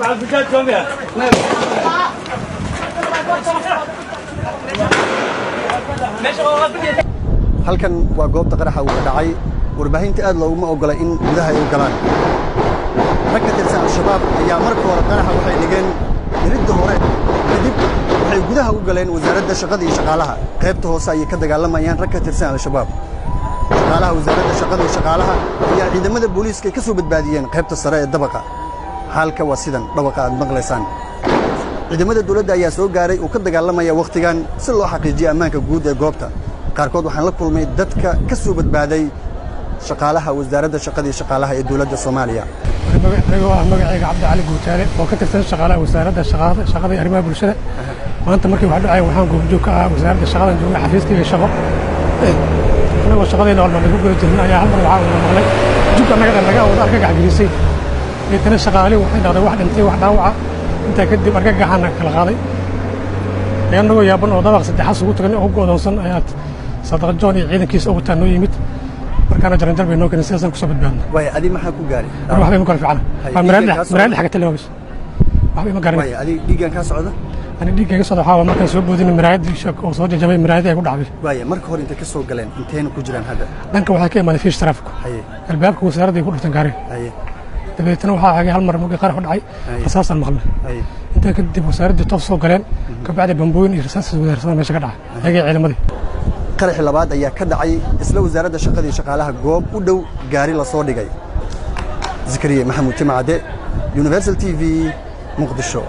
مع الفجاج جميع halkan waa goobta qaraxa uu ka dhacay warbaahinta aad looguma ogola in gudaha ay u galaan rag ka tirsan al-shabaab ayaa markii hore qaraxa waxay dhigeen diridda hore kadib waxay gudaha u galeen wasaaradda shaqada iyo shaqaalaha qaybta hoose ayay ka dagaalamayaan rag ka tirsan al-shabaab shaqaalaha wasaaradda shaqada iyo shaqaalaha ayaa ciidamada booliiska ka soo badbaadiyeen qaybta sare ee dabaqa halka waa sidan dhawaqa aad maqlaysaan ciidamada dawladda ayaa soo gaaray oo ka dagaalamaya waqtigan si loo xaqiijiyo ammaanka guud ee goobta qaarkood waxaan la kulmay dadka ka soo badbaaday shaqaalaha wasaaradda shaqada iyo shaqaalaha ee dawladda Soomaaliya magacayga Cabdi Cali Guutaale oo ka tirsan shaqaalaha wasaaradda shaqada iyo arrimaha bulshada maanta markii wax dhacay waxaan goobjoog ka ahaa wasaaradda shaqada jooga xafiiskayga shaqo anagoo shaqadeena walba lagu guda jirnay ayaa hal mar waxaa wada maqlay jubka naga wada argagax gelisay intana shaqaale waxay dhacday wax dhintay wax dhaawaca inta kadib argagaxana kala qaaday anagoo yaaban oo dabaq saddexaad ugu tagnay oo go'doonsan ayaa Sadaq John iyo ciidankiisa ugu taanoo yimid markaana jaranjar bay noo keenay sidaasan ku soo badbaadnay way adi maxaa ku gaaray waxba ma kala fiican maraad xaga talaabis waxba ma garanay way adi dhiigan ka socdo ani dhiigayga soo waxaa markaan soo boodinay maraad oo soo jajabay maraad ay ku dhacday way marka hore inta ka soo galeen inteena ku jiraan hadda dhanka waxay ka imaaday fiish traffic albaabka wasaaradda ay ku dhufteen gaari dabeetana waxaa xagay hal mar markii qarax u dhacay rasaasan maqlay inta kadib wasaaradda toos soo galeen ka bacdi bambooyin iyo rasaas wadaarsan meesha ka dhacay ayaga ciidamadii qaraxii labaad ayaa ka dhacay isla wasaaradda shaqada iyo shaqaalaha goob u dhow gaari la soo dhigay Zakariya Maxamuud Timacade Universal TV Muqdisho